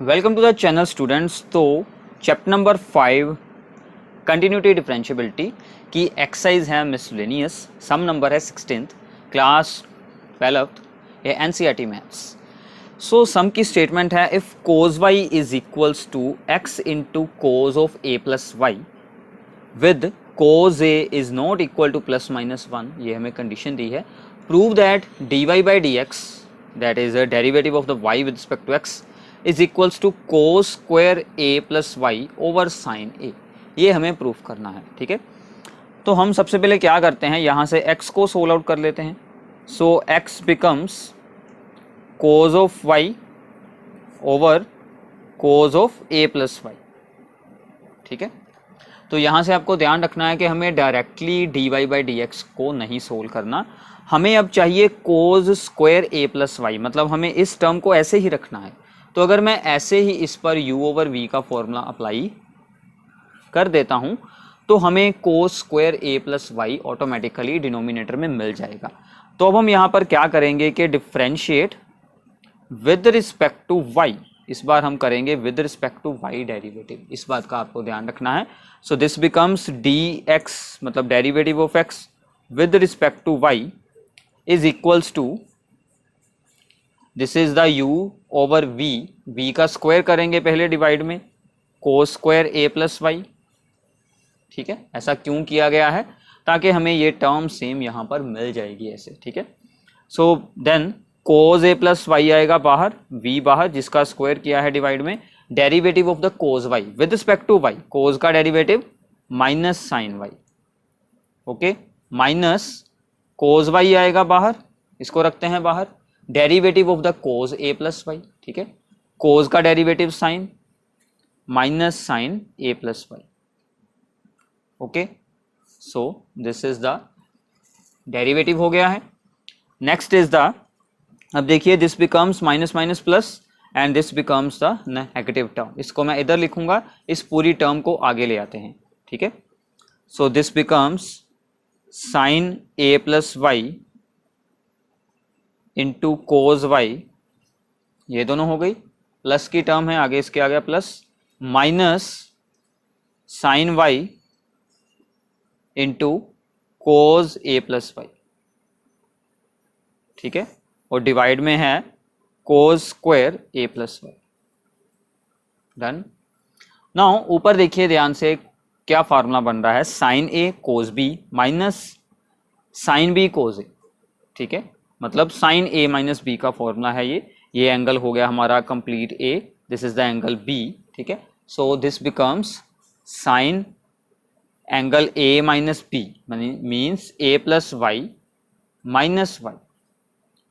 Welcome to the channel students. तो chapter number 5 continuity differentiability की exercise है miscellaneous. Sum number है 16th class 12th ये NCERT maths. सो सम की स्टेटमेंट है if cos Y is equals to X into cos of A plus Y with cos A is not equal to plus minus 1। ये हमें condition दी है। Prove that D Y by D X that is a derivative of the Y with respect to X is equals to cos square A plus Y over sin A. ये हमें proof करना है। ठीक है, तो हम सबसे पहले क्या करते हैं, यहाँ से x को सोल्व आउट कर लेते हैं। So x becomes cos of y over cos of a plus Y. ठीक है, तो यहाँ से आपको ध्यान रखना है कि हमें directly d Y by D x को नहीं सोल्व करना, हमें अब चाहिए कोज स्क्वायर ए प्लस वाई, मतलब हमें इस टर्म को ऐसे ही रखना है। तो अगर मैं ऐसे ही इस पर u ओवर v का फॉर्मूला अप्लाई कर देता हूं तो हमें कोस स्क्वायर ए प्लस वाई ऑटोमेटिकली डिनोमिनेटर में मिल जाएगा। तो अब हम यहाँ पर क्या करेंगे कि differentiate with respect to y, इस बार हम करेंगे with respect to y derivative, इस बात का आपको ध्यान रखना है। सो दिस बिकम्स dx मतलब derivative of x with respect to y is equals to, this is the u over v का स्क्वायर करेंगे पहले डिवाइड में, कोस स्क्वायर ए प्लस वाई। ठीक है, ऐसा क्यों किया गया है, ताकि हमें ये टर्म सेम यहाँ पर मिल जाएगी ऐसे। ठीक है, so then cos A plus Y आएगा बाहर, v बाहर, जिसका स्क्वायर किया है डिवाइड में, derivative of the cos Y with respect to Y, cos का derivative minus sin Y. Okay, minus cos Y आएगा बाहर, इसको रखते हैं बाहर, derivative of the cos A plus Y. ठीक है, कोस का derivative sin minus sign A plus Y. Okay, so this is the derivative हो गया है। नेक्स्ट इज द, अब देखिए this becomes minus minus plus and this becomes the negative term, इसको मैं इधर लिखूंगा, इस पूरी टर्म को आगे ले आते हैं। ठीक है, so this becomes sine A plus y into cos y, ये दोनों हो गई, प्लस की टर्म है आगे, इसके आ गया plus, minus sin Y into cos A plus Y. ठीक है, और डिवाइड में है कोज स्क्वायर ए प्लस वाई। डन। नाउ ऊपर देखिए ध्यान से क्या फार्मूला बन रहा है, sin A cos B minus sign B cos A. ठीक है, मतलब साइन ए माइनस बी का फॉर्मूला है ये एंगल हो गया हमारा complete A, this is the angle B. ठीक है, so this becomes sine angle a minus b means a plus y minus y.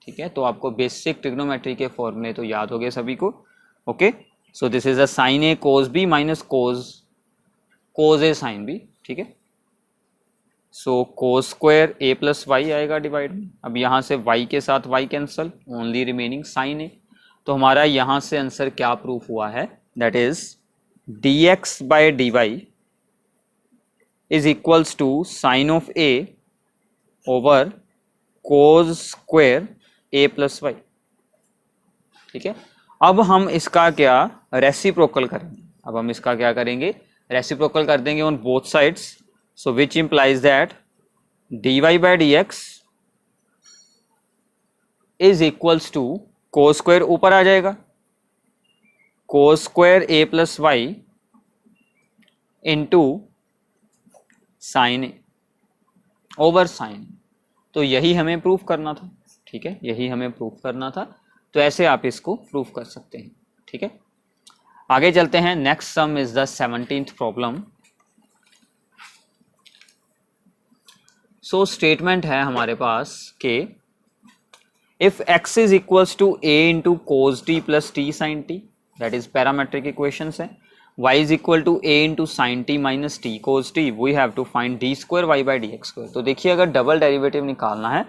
ठीक है, तो आपको बेसिक ट्रिग्नोमेट्री के फॉर्मूले तो याद हो गए सभी को। Okay, so this is a sine A cos B minus cos A sine B. ठीक है, सो कोस स्क्वायर ए प्लस वाई आएगा डिवाइड में, अब यहाँ से y के साथ y cancel, only remaining sine A. तो हमारा यहाँ से आंसर क्या प्रूफ हुआ है, that is dx by dy is equals to sine of a over cos square A plus Y. ठीक है, अब हम इसका क्या रेसिप्रोकल करेंगे, अब हम इसका क्या करेंगे, रेसिप्रोकल कर देंगे on both sides. So which implies that dy by dx is equals to cos square ऊपर आ जाएगा, cos square a plus y into sin a over sin। तो यही हमें प्रूफ करना था। ठीक है, यही हमें प्रूफ करना था, तो ऐसे आप इसको प्रूफ कर सकते हैं। ठीक है, आगे चलते हैं। Next sum is the 17th problem. So statement है हमारे पास कि if x is equals to a into cos t plus t sine t, that is parametric equations है, y is equal to a into sine t minus t cos t, we have to find d square y by D x square. तो देखिए अगर double derivative निकालना है,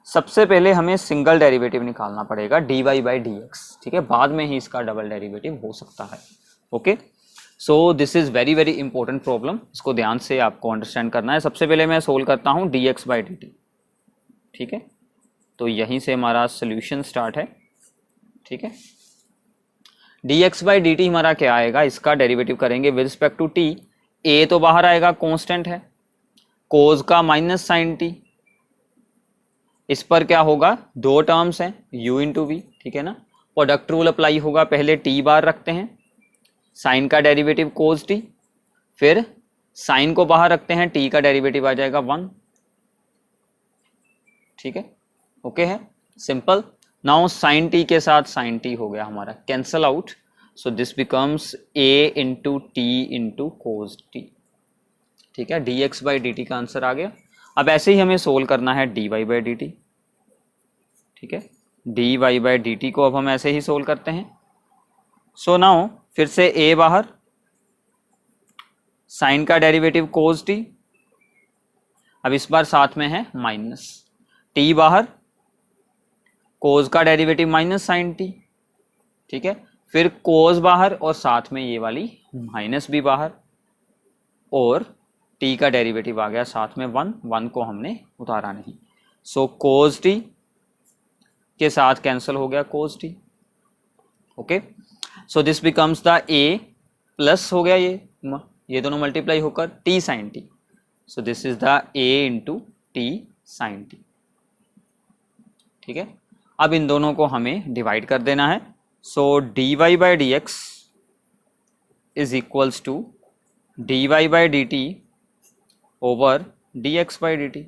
सबसे पहले हमें single derivative निकालना पड़ेगा d Y by D x. ठीक है, बाद में ही इसका डबल डेरिवेटिव हो सकता है। Okay, so this is very very important problem, इसको ध्यान से आपको अंडरस्टैंड करना है। सबसे पहले मैं सोल्व करता हूँ D X by d T. ठीक है, तो यहीं से हमारा सोल्यूशन स्टार्ट है। ठीक है, dx बाई dt हमारा क्या आएगा, इसका डेरिवेटिव करेंगे with respect to t, a तो बाहर आएगा, कांस्टेंट है, कोस का माइनस साइन t, इस पर क्या होगा, दो टर्म्स हैं u इंटू वी, ठीक है ना, प्रोडक्ट रूल अप्लाई होगा, पहले t बार रखते हैं, साइन का डेरिवेटिव कोस t, फिर साइन को बाहर रखते हैं, t का डेरिवेटिव आ जाएगा 1, ठीक है, ओके है, सिंपल। नाउ साइन t के साथ साइन t हो गया हमारा cancel out, so this becomes a into T into cos t, ठीक है, dx बाई dt का आंसर आ गया। अब ऐसे ही हमें सोल्व करना है dy बाई dt, ठीक है, dy बाई dt को अब हम ऐसे ही सोल्व करते हैं। सो नाउ फिर से a बाहर, साइन का डेरिवेटिव कोस t, अब इस बार साथ में है माइनस, t बाहर, कोस का डेरिवेटिव माइनस साइन t, ठीक है, फिर कोस बाहर और साथ में ये वाली माइनस भी बाहर, और t का डेरिवेटिव आ गया साथ में 1, 1 को हमने उतारा नहीं, सो कोस t के साथ कैंसिल हो गया cos t, okay, so this becomes the a plus हो गया ये दोनों मल्टीप्लाई होकर t sine t, so this is the a into t sine t, ठीक है। अब इन दोनों को हमें डिवाइड कर देना है, so dy by D x is equals to dy by d t over dx by d t,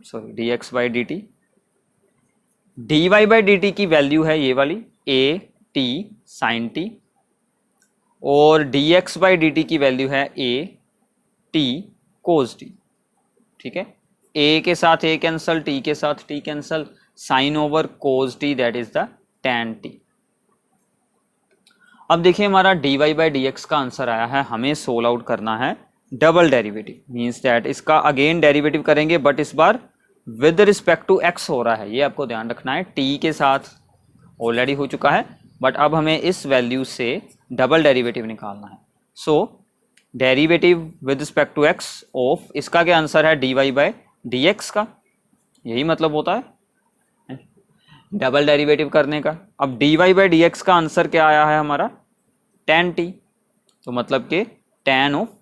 sorry dx by d t, dy by d t की वैल्यू है ये वाली a t साइन t, और dx by d t की value है a t cos t, ठीक है, a के साथ a कैंसल, t के साथ t cancel, sine over cos t that is the tan t। अब देखिए हमारा dy बाई डी एक्स का आंसर आया है, हमें सोल्व आउट करना है डबल डेरिवेटिव, मीन्स दैट इसका अगेन डेरिवेटिव करेंगे बट इस बार विद रिस्पेक्ट टू x हो रहा है, ये आपको ध्यान रखना है, t के साथ ऑलरेडी हो चुका है बट अब हमें इस वैल्यू से डबल डेरिवेटिव निकालना है। So derivative with respect to x of, इसका क्या आंसर है, dy बाई डी एक्स का, यही मतलब होता है डबल डेरिवेटिव करने का। अब dy बाई डी एक्स का आंसर क्या आया है हमारा, tan t, तो मतलब कि tan ऑफ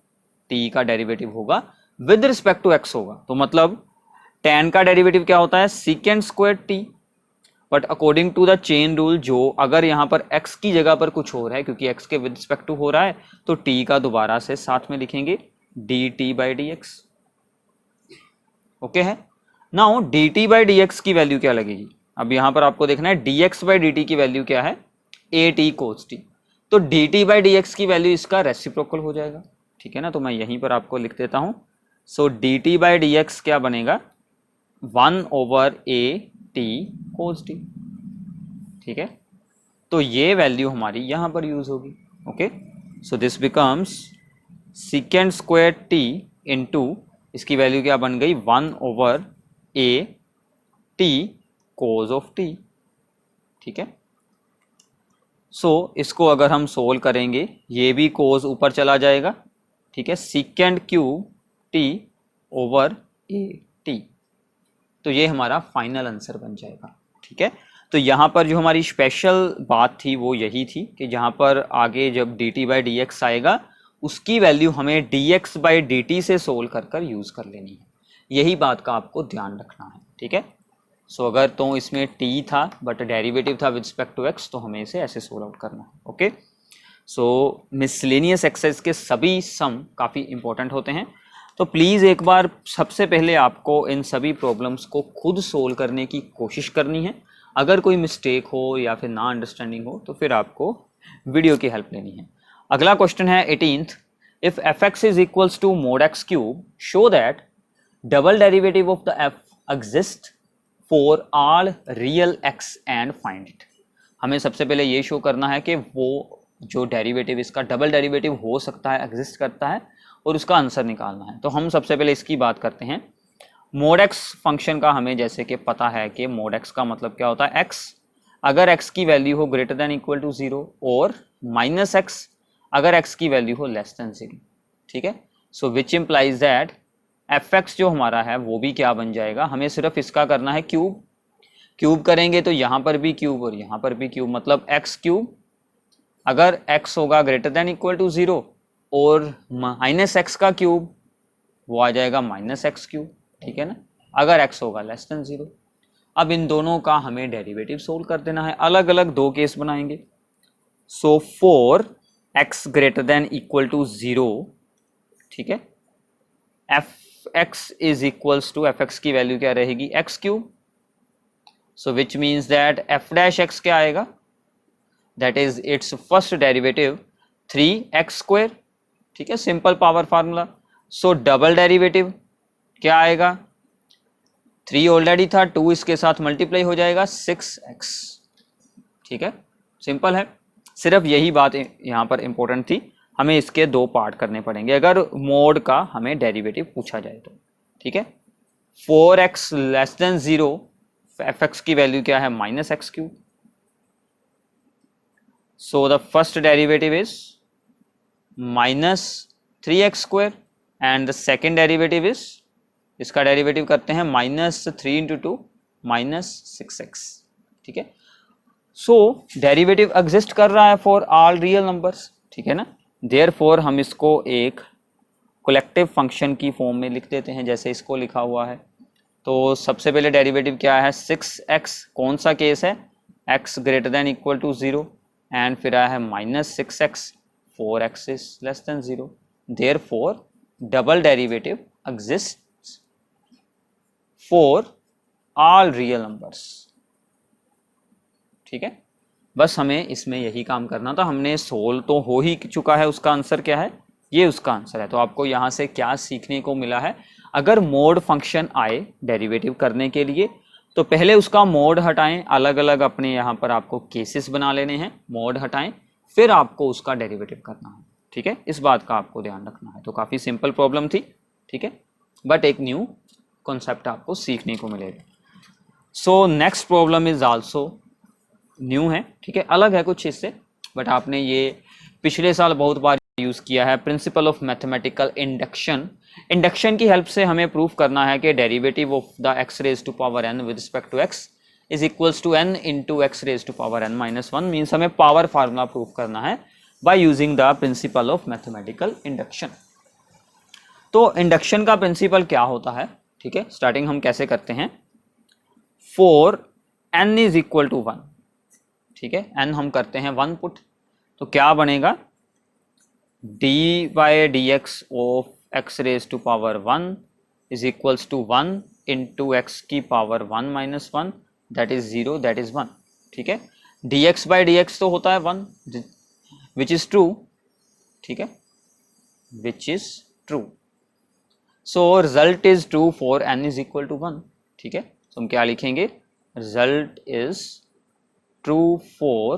t का डेरिवेटिव होगा विद रिस्पेक्ट टू x होगा, तो मतलब tan का डेरिवेटिव क्या होता है, second square t, but according to the chain rule, जो अगर यहाँ पर x की जगह पर कुछ हो रहा है, क्योंकि x के विद रिस्पेक्ट टू हो रहा है, तो t का दोबारा से साथ में लिखेंगे dt by D x, okay है। Now dt by D x की वैल्यू क्या लगेगी, अब यहाँ पर आपको देखना है dx बाई dt की वैल्यू क्या है, a t कोस t, तो dt बाई डी एक्स की वैल्यू इसका रेसिप्रोकल हो जाएगा, ठीक है ना, तो मैं यहीं पर आपको लिख देता हूँ, सो dt बाई डी एक्स क्या बनेगा, 1 over a t cos t, ठीक है, तो ये वैल्यू हमारी यहाँ पर यूज होगी, okay, so this becomes सीकेंड square t into, इसकी वैल्यू क्या बन गई, 1 over a t cos of t, ठीक है। सो इसको अगर हम सोल्व करेंगे, ये भी कोस ऊपर चला जाएगा, ठीक है, सीकेंड cube t over a t, तो ये हमारा फाइनल आंसर बन जाएगा, ठीक है। तो यहाँ पर जो हमारी स्पेशल बात थी वो यही थी कि जहाँ पर आगे जब dt बाई डी एक्स आएगा उसकी वैल्यू हमें dx बाई डी टी से सोल्व कर कर यूज़ कर लेनी है, यही बात का आपको ध्यान रखना है, ठीक है। सो अगर तो इसमें t था बट डेरिवेटिव था विद रिस्पेक्ट टू x, तो हमें इसे ऐसे सोल्व आउट करना है, ओके। सो मिसलेनियस एक्सरसाइज के सभी सम काफ़ी इंपॉर्टेंट होते हैं, तो प्लीज़ एक बार सबसे पहले आपको इन सभी प्रॉब्लम्स को खुद सोल्व करने की कोशिश करनी है, अगर कोई मिस्टेक हो या फिर ना अंडरस्टैंडिंग हो तो फिर आपको वीडियो की हेल्प लेनी है। अगला क्वेश्चन है 18th, if fx is equals to mod x cube, show that double derivative of the f exist for all real x and find it. हमें सबसे पहले ये शो करना है कि वो जो डेरिवेटिव इसका डबल डेरिवेटिव हो सकता है, एग्जिस्ट करता है, और उसका आंसर निकालना है। तो हम सबसे पहले इसकी बात करते हैं। मोड एक्स फंक्शन का हमें जैसे कि पता है कि मोड एक्स का मतलब क्या होता है, एक्स अगर एक्स की वैल्यू हो ग्रेटर देन इक्वल टू 0 और माइनस एक्स अगर एक्स की वैल्यू हो लेस देन 0, ठीक है। So which implies that F X जो हमारा है वो भी क्या बन जाएगा, हमें सिर्फ इसका करना है क्यूब, क्यूब करेंगे तो यहाँ पर भी क्यूब और यहाँ पर भी क्यूब, मतलब एक्स क्यूब। अगर x होगा ग्रेटर देन इक्वल टू 0 और माइनस एक्स का क्यूब वो आ जाएगा माइनस एक्स क्यूब, ठीक है ना, अगर x होगा लेस देन 0। अब इन दोनों का हमें डेरिवेटिव सोल्व कर देना है, अलग अलग दो केस बनाएंगे। So for x greater than equal to 0, ठीक है, f x is equals to f x की वैल्यू क्या रहेगी, x cube. So which means that f dash x क्या आएगा, that is its first derivative 3x square, ठीक है, simple power formula. So double derivative क्या आएगा, 3 ऑलरेडी था, 2 इसके साथ मल्टीप्लाई हो जाएगा 6x, ठीक है, सिंपल है। सिर्फ यही बात यहाँ पर इंपॉर्टेंट थी, हमें इसके दो पार्ट करने पड़ेंगे अगर मोड का हमें डेरिवेटिव पूछा जाए तो, ठीक है। 4x less than 0, F x की वैल्यू क्या है, minus x cube. So the first derivative is minus 3x square and the second derivative is, इसका डेरिवेटिव करते हैं माइनस 3 इंटू 2 माइनस 6x, ठीक है। सो डेरिवेटिव एग्जिस्ट कर रहा है फॉर ऑल रियल नंबर्स, ठीक है ना। देयरफॉर हम इसको एक कलेक्टिव फंक्शन की फॉर्म में लिख देते हैं, जैसे इसको लिखा हुआ है। तो सबसे पहले डेरिवेटिव क्या है, 6x, कौन सा केस है, x greater than equal to 0 and फिर आया है minus 6x, 4x is less than 0। Therefore double derivative exist for all real numbers, ठीक है। बस हमें इसमें यही काम करना था, हमने सोल्व तो हो ही चुका है, उसका आंसर क्या है, ये उसका आंसर है। तो आपको यहाँ से क्या सीखने को मिला है, अगर मोड फंक्शन आए डेरिवेटिव करने के लिए तो पहले उसका मोड हटाएं, अलग अलग अपने यहाँ पर आपको केसेस बना लेने हैं, मोड हटाएं, फिर आपको उसका डेरिवेटिव करना है, ठीक है। इस बात का आपको ध्यान रखना है। तो काफ़ी सिंपल प्रॉब्लम थी, ठीक है, बट एक न्यू कॉन्सेप्ट आपको सीखने को मिलेगा। So next problem is also new है, ठीक है, अलग है कुछ इससे, बट आपने ये पिछले साल बहुत बार यूज़ किया है, principle of mathematical induction. Induction की हेल्प से हमें प्रूफ करना है कि derivative of the x raise to power n with respect to x is equals to n into x raise to power n minus 1, means हमें power formula proof करना है by using the principle of mathematical induction. तो induction का principle क्या होता है, ठीक है, स्टार्टिंग हम कैसे करते हैं, for n is equal to 1, ठीक है, n हम करते हैं 1 पुट, तो क्या बनेगा, D by D x of x raise to power 1 is equals to 1 into X की power 1 minus 1, that is 0, that is 1, ठीक है। D X by D X तो होता है 1, विच इज ट्रू, ठीक है, which is true. So result is true for n is equal to 1, ठीक है। तो हम क्या लिखेंगे, result is true for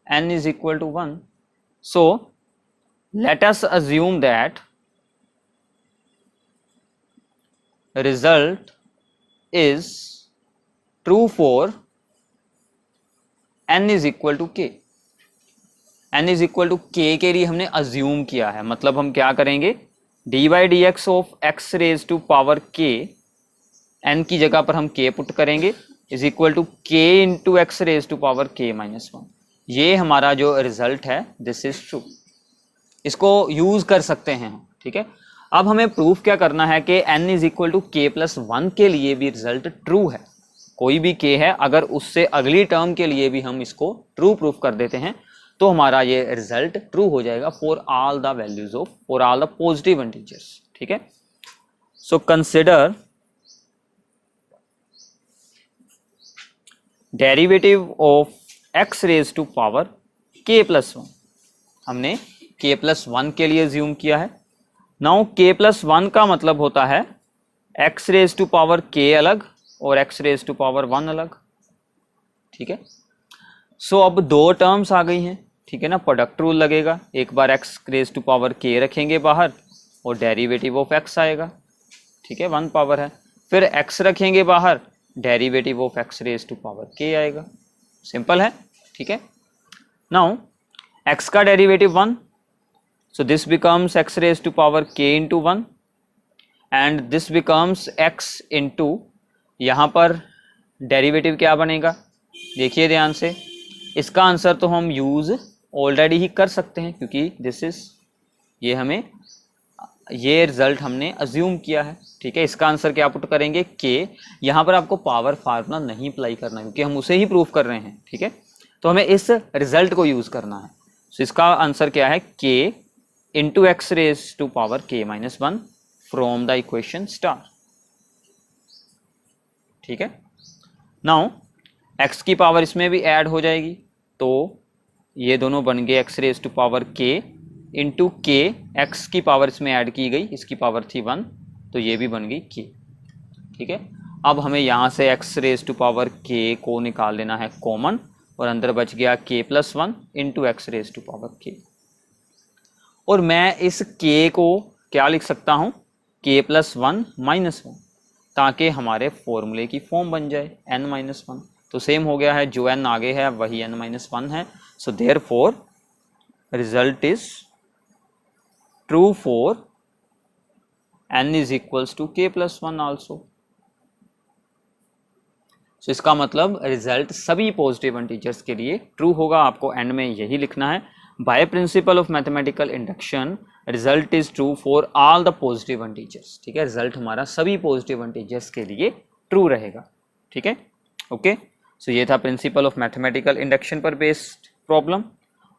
n is equal to 1. So let us assume that result is true for n is equal to k. n is equal to k के लिए हमने assume किया है, मतलब हम क्या करेंगे, d by dx of x raised to power k, n की जगह पर हम k पुट करेंगे, is equal to k into x raise to power के माइनस 1। ये हमारा जो रिजल्ट है, दिस इज ट्रू, इसको यूज कर सकते हैं, ठीक है। अब हमें प्रूफ क्या करना है कि n इज इक्वल टू के प्लस 1 के लिए भी रिजल्ट ट्रू है, कोई भी k है अगर उससे अगली टर्म के लिए भी हम इसको ट्रू प्रूफ कर देते हैं तो हमारा ये रिजल्ट ट्रू हो जाएगा for all the values of, for all the positive integers, ठीक है। So consider derivative of x raise to power k plus 1, हमने k प्लस 1 के लिए ज्यूम किया है। नाउ k प्लस 1 का मतलब होता है x raise to power k अलग और x रेज टू पावर 1 अलग, ठीक है। सो अब दो टर्म्स आ गई हैं, ठीक है ना, प्रोडक्ट रूल लगेगा, एक बार x raise to power k रखेंगे बाहर और डेरिवेटिव ऑफ x आएगा, ठीक है, 1 पावर है, फिर x रखेंगे बाहर, derivative of x raise to power k आएगा, सिंपल है, ठीक है। नाउ x का derivative 1, so this becomes x raise to power k into 1 and this becomes x into, यहाँ पर डेरिवेटिव क्या बनेगा, देखिए ध्यान से, इसका आंसर तो हम यूज ऑलरेडी ही कर सकते हैं क्योंकि दिस इज, ये हमें, ये रिजल्ट हमने अज्यूम किया है, ठीक है। इसका आंसर क्या पुट करेंगे, के। यहाँ पर आपको पावर फार्मूला नहीं अप्लाई करना क्योंकि हम उसे ही प्रूफ कर रहे हैं, ठीक है। तो हमें इस रिजल्ट को यूज करना है। तो इसका आंसर क्या है, K into x raise to power के minus 1 from the equation star, ठीक है। नाउ एक्स की पावर इसमें भी ऐड हो जाएगी, तो ये दोनों बन गए एक्स रेज टू पावर के इंटू के, एक्स की पावर इसमें ऐड की गई, इसकी पावर थी 1, तो ये भी बन गई के, ठीक है। अब हमें यहाँ से एक्स रेज टू पावर के को निकाल लेना है कॉमन, और अंदर बच गया k plus 1 into x raise to power k. और मैं इस के को क्या लिख सकता हूँ, के प्लस 1 माइनस 1, ताकि हमारे फॉर्मूले की फॉर्म बन जाए n माइनस 1। तो सेम हो गया है, जो n आगे है वही n माइनस 1 है। So therefore result is true for n is equals to k plus 1 also. So इसका मतलब रिजल्ट सभी पॉजिटिव इंटीजर्स के लिए ट्रू होगा। आपको एंड में यही लिखना है, by principle of mathematical induction result is true for all the positive integers, ठीक है। रिजल्ट हमारा सभी पॉजिटिव इंटीजर्स के लिए ट्रू रहेगा, ठीक है। ओके, सो ये था प्रिंसिपल ऑफ मैथमेटिकल इंडक्शन पर बेस्ड प्रॉब्लम।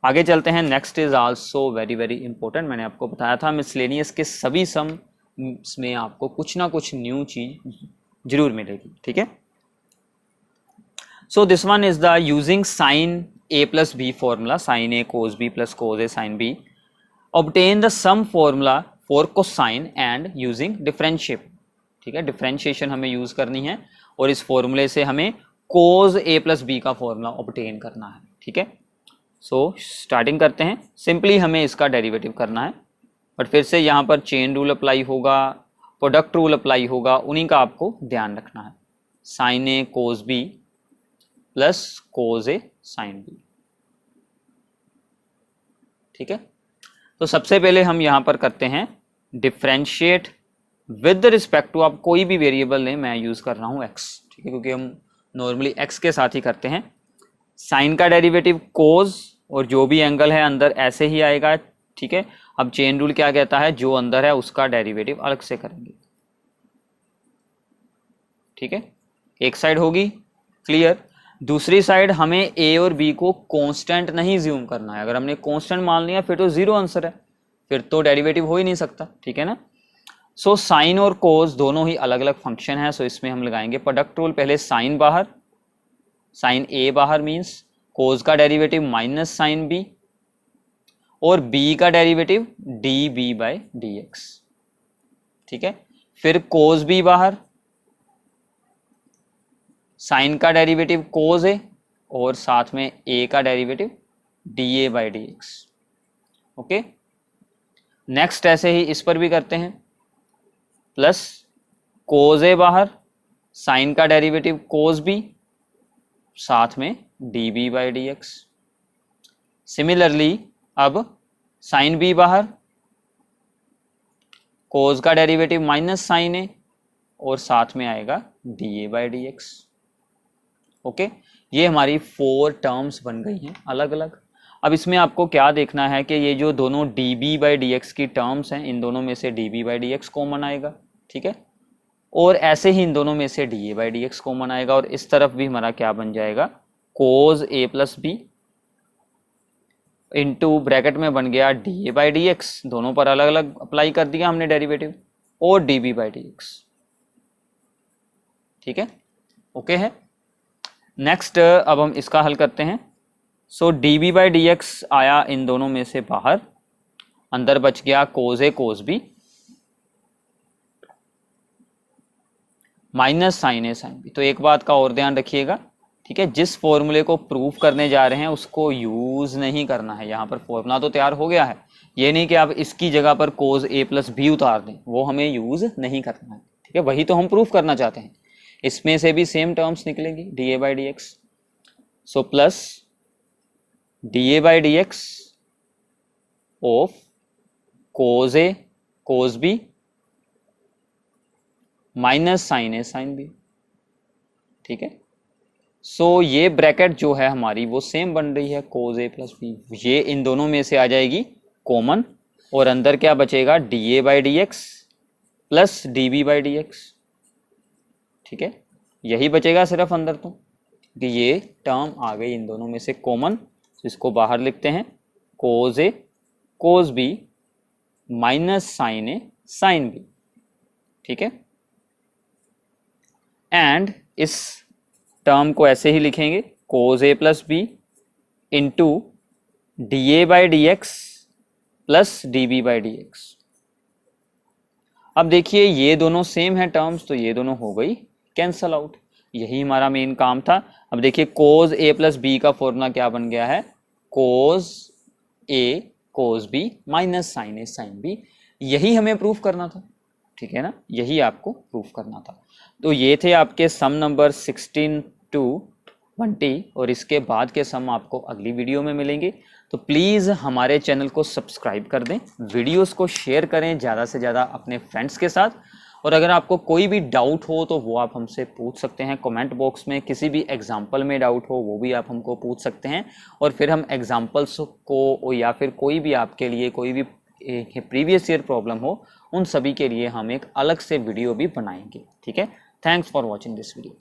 आगे चलते हैं, next is also very very important. मैंने आपको बताया था मिसलेनियस के सभी सम में आपको कुछ ना कुछ न्यू चीज जरूर मिलेगी, ठीक है। So this one is the using sin a plus b formula, sin a cos b plus cos a sin b, obtain the sum formula for cosine and using differentiate, ठीक है। डिफरेंशिएशन हमें use करनी है और इस फॉर्मूले से हमें cos a plus b का फॉर्मूला ऑब्टेन करना है, ठीक है। सो स्टार्टिंग करते हैं, सिंपली हमें इसका डेरिवेटिव करना है, बट फिर से यहाँ पर चेन रूल अप्लाई होगा, प्रोडक्ट रूल अप्लाई होगा, उन्हीं का आपको ध्यान रखना है। sin a cos b plus cos A sine B, ठीक है। तो सबसे पहले हम यहां पर करते हैं डिफरेंशिएट विद रिस्पेक्ट टू, आप कोई भी वेरिएबल लें, मैं यूज कर रहा हूं एक्स, ठीक है, क्योंकि हम नॉर्मली एक्स के साथ ही करते हैं। साइन का डेरिवेटिव कोज, और जो भी एंगल है अंदर ऐसे ही आएगा, ठीक है। अब चेन रूल क्या कहता है, जो अंदर है उसका डेरिवेटिव अलग से करेंगे, ठीक है। एक साइड होगी क्लियर, दूसरी साइड हमें ए और बी को कांस्टेंट नहीं ज्यूम करना है। अगर हमने कांस्टेंट मान लिया फिर तो जीरो आंसर है, फिर तो डेरिवेटिव हो ही नहीं सकता, ठीक है ना। सो साइन और कोस दोनों ही अलग अलग फंक्शन है, सो इसमें हम लगाएंगे प्रोडक्ट रूल। पहले साइन बाहर, साइन ए बाहर मीन्स कोस का डेरिवेटिव माइनस साइन बी, और बी का derivative d B by D x, ठीक है। फिर कोस बी बाहर, साइन का डेरिवेटिव कोस ए, और साथ में ए का derivative d a by D x, okay. Next ऐसे ही इस पर भी करते हैं, प्लस कोस ए बाहर, साइन का डेरिवेटिव कोस बी, साथ में d B by D x. Similarly अब साइन बी बाहर, कोस का डेरिवेटिव माइनस साइन ए, और साथ में आएगा D a by D x, okay. ये हमारी 4 टर्म्स बन गई हैं अलग अलग। अब इसमें आपको क्या देखना है कि ये जो दोनों d B by D x की टर्म्स हैं, इन दोनों में से d B by D x common आएगा, ठीक है। और ऐसे ही इन दोनों में से D a by D x common आएगा, और इस तरफ भी हमारा क्या बन जाएगा, कोस A plus b into bracket में बन गया D a by D x, दोनों पर अलग अलग अप्लाई कर दिया हमने डेरिवेटिव, और d B by D x, ठीक है, ओके है। नेक्स्ट अब हम इसका हल करते हैं। So D B by D X आया इन दोनों में से बाहर, अंदर बच गया कोस ए कोस बी माइनस साइन ए साइन बी। तो एक बात का और ध्यान रखिएगा, ठीक है, जिस फॉर्मूले को प्रूफ करने जा रहे हैं उसको यूज नहीं करना है। यहाँ पर फॉर्मूला तो तैयार हो गया है, ये नहीं कि आप इसकी जगह पर कोस ए प्लस बी उतार दें, वो हमें यूज नहीं करना है, ठीक है। वही तो हम प्रूफ करना चाहते हैं, इसमें से भी सेम टर्म्स निकलेंगी d a by D x. So plus d a by D x of cos A cos B minus sign A sine B, ठीक है। सो ये ब्रैकेट जो है हमारी वो सेम बन रही है cos a प्लस बी, ये इन दोनों में से आ जाएगी कॉमन और अंदर क्या बचेगा d a by D x plus d B by D x. ठीक है, यही बचेगा सिर्फ अंदर तो, कि ये टर्म आ गई इन दोनों में से कॉमन, इसको बाहर लिखते हैं cos a cos b minus sign A sine B. ठीक है, एंड इस टर्म को ऐसे ही लिखेंगे cos a plus b into d a by D x plus d B by D x. अब देखिए ये दोनों सेम है टर्म्स, तो ये दोनों हो गई कैंसल आउट, यही हमारा मेन काम था। अब देखिए cos a प्लस बी का फॉर्मूला क्या बन गया है, cos a cos b minus sign A sine b, यही हमें प्रूफ करना था। ठीक है ना, यही आपको प्रूफ करना था। तो ये थे आपके सम नंबर 16 to 20 और इसके बाद के सम आपको अगली वीडियो में मिलेंगे। तो प्लीज़ हमारे चैनल को सब्सक्राइब कर दें, वीडियोस को शेयर करें ज़्यादा से ज़्यादा अपने फ्रेंड्स के साथ, और अगर आपको कोई भी डाउट हो तो वो आप हमसे पूछ सकते हैं कमेंट बॉक्स में, किसी भी एग्जाम्पल में डाउट हो वो भी आप हमको पूछ सकते हैं, और फिर हम एग्जाम्पल्स को या फिर कोई भी आपके लिए कोई भी प्रीवियस ईयर प्रॉब्लम हो उन सभी के लिए हम एक अलग से वीडियो भी बनाएंगे। ठीक है, thanks for watching this video.